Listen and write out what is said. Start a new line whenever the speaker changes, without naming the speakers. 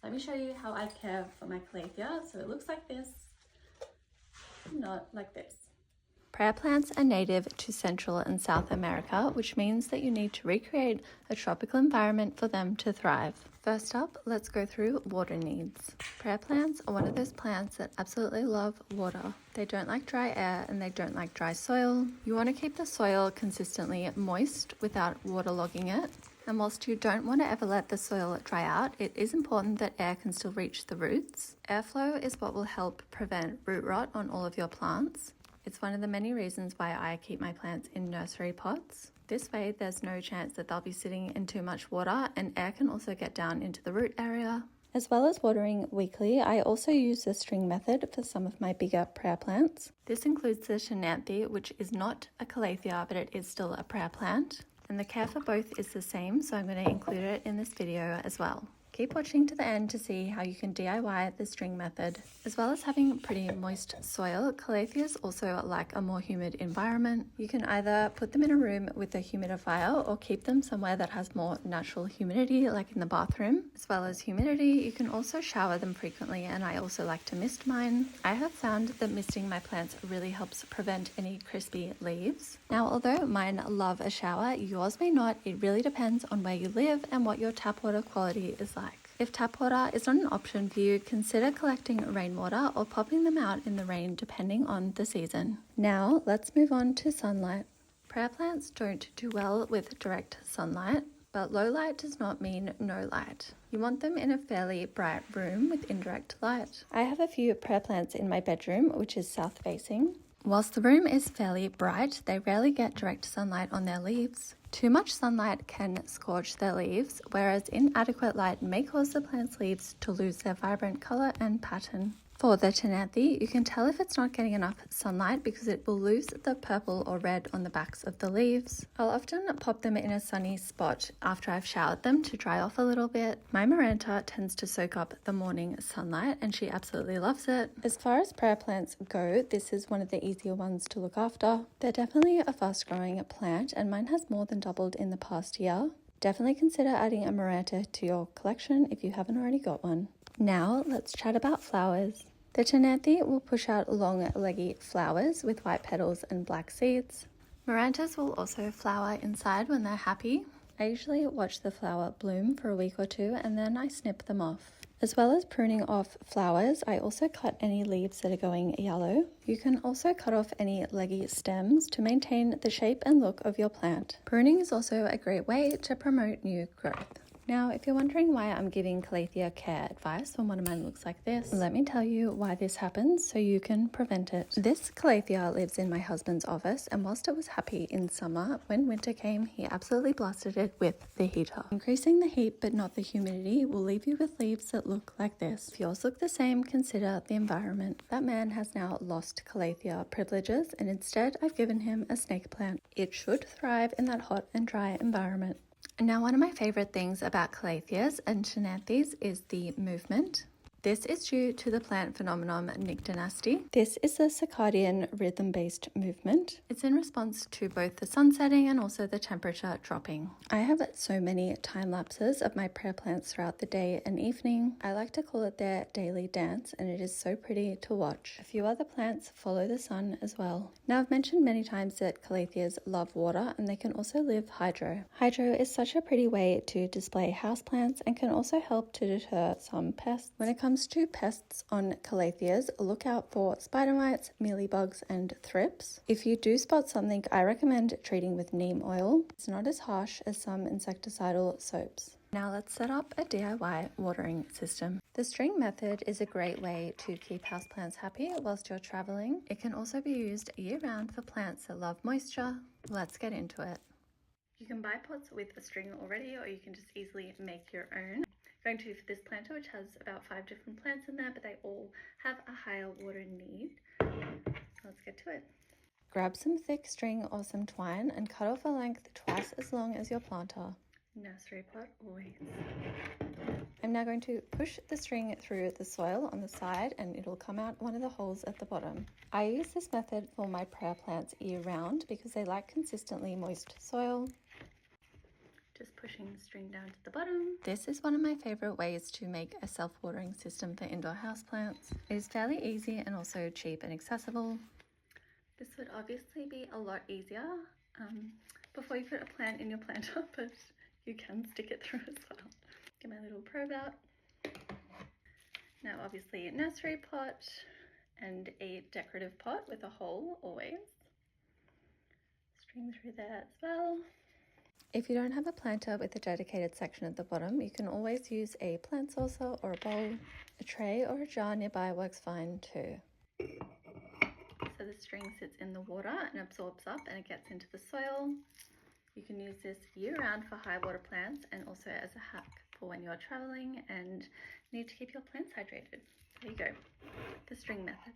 Let me show you how I care for my Calathea. So it looks like this, not like this. Prayer plants are native to Central and South America, which means that you need to recreate a tropical environment for them to thrive. First up, let's go through water needs. Prayer plants are one of those plants that absolutely love water. They don't like dry air and they don't like dry soil. You want to keep the soil consistently moist without waterlogging it. And whilst you don't want to ever let the soil dry out, it is important that air can still reach the roots. Airflow is what will help prevent root rot on all of your plants. It's one of the many reasons why I keep my plants in nursery pots. This way, there's no chance that they'll be sitting in too much water, and air can also get down into the root area. As well as watering weekly, I also use the string method for some of my bigger prayer plants. This includes the Ctenanthe, which is not a Calathea, but it is still a prayer plant. And the care for both is the same, so I'm going to include it in this video as well. Keep watching to the end to see how you can DIY the string method. As well as having pretty moist soil, Calatheas also like a more humid environment. You can either put them in a room with a humidifier or keep them somewhere that has more natural humidity, like in the bathroom. As well as humidity, you can also shower them frequently, and I also like to mist mine. I have found that misting my plants really helps prevent any crispy leaves. Now, although mine love a shower, yours may not. It really depends on where you live and what your tap water quality is like. If tap water is not an option for you, consider collecting rainwater or popping them out in the rain depending on the season. Now let's move on to sunlight. Prayer plants don't do well with direct sunlight, but low light does not mean no light. You want them in a fairly bright room with indirect light. I have a few prayer plants in my bedroom, which is south facing. Whilst the room is fairly bright, they rarely get direct sunlight on their leaves. Too much sunlight can scorch their leaves, whereas inadequate light may cause the plant's leaves to lose their vibrant colour and pattern. For the Ctenanthe, you can tell if it's not getting enough sunlight because it will lose the purple or red on the backs of the leaves. I'll often pop them in a sunny spot after I've showered them to dry off a little bit. My Maranta tends to soak up the morning sunlight and she absolutely loves it. As far as prayer plants go, this is one of the easier ones to look after. They're definitely a fast growing plant and mine has more than doubled in the past year. Definitely consider adding a Maranta to your collection if you haven't already got one. Now let's chat about flowers. The Ctenanthe will push out long, leggy flowers with white petals and black seeds. Marantas will also flower inside when they're happy. I usually watch the flower bloom for a week or two and then I snip them off. As well as pruning off flowers, I also cut any leaves that are going yellow. You can also cut off any leggy stems to maintain the shape and look of your plant. Pruning is also a great way to promote new growth. Now, if you're wondering why I'm giving Calathea care advice when one of mine looks like this, let me tell you why this happens so you can prevent it. This Calathea lives in my husband's office, and whilst it was happy in summer, when winter came, he absolutely blasted it with the heater. Increasing the heat but not the humidity will leave you with leaves that look like this. If yours look the same, consider the environment. That man has now lost Calathea privileges, and instead I've given him a snake plant. It should thrive in that hot and dry environment. Now, one of my favorite things about Calatheas and Ctenanthes is the movement. This is due to the plant phenomenon Nyctinasty. This is a circadian rhythm-based movement. It's in response to both the sun setting and also the temperature dropping. I have so many time lapses of my prayer plants throughout the day and evening. I like to call it their daily dance, and it is so pretty to watch. A few other plants follow the sun as well. Now, I've mentioned many times that Calatheas love water and they can also live hydro. Hydro is such a pretty way to display houseplants and can also help to deter some pests. When it comes to pests on Calatheas, look out for spider mites, mealybugs, and thrips. If you do spot something, I recommend treating with neem oil. It's not as harsh as some insecticidal soaps. Now let's set up a DIY watering system. The string method is a great way to keep houseplants happy whilst you're traveling. It can also be used year-round for plants that love moisture. Let's get into it. You can buy pots with a string already, or you can just easily make your own. Going to for this planter, which has about 5 different plants in there, but they all have a higher water need. Let's get to it. Grab some thick string or some twine and cut off a length twice as long as your planter. Nursery pot always. I'm now going to push the string through the soil on the side and it'll come out one of the holes at the bottom. I use this method for my prayer plants year round because they like consistently moist soil. Just pushing the string down to the bottom. This is one of my favorite ways to make a self-watering system for indoor houseplants. It is fairly easy and also cheap and accessible. This would obviously be a lot easier before you put a plant in your planter, but you can stick it through as well. Get my little probe out. Now obviously a nursery pot and a decorative pot with a hole always. String through there as well. If you don't have a planter with a dedicated section at the bottom, you can always use a plant saucer or a bowl. A tray or a jar nearby works fine too. So the string sits in the water and absorbs up and it gets into the soil. You can use this year-round for high water plants and also as a hack for when you're traveling and need to keep your plants hydrated. There you go, the string method.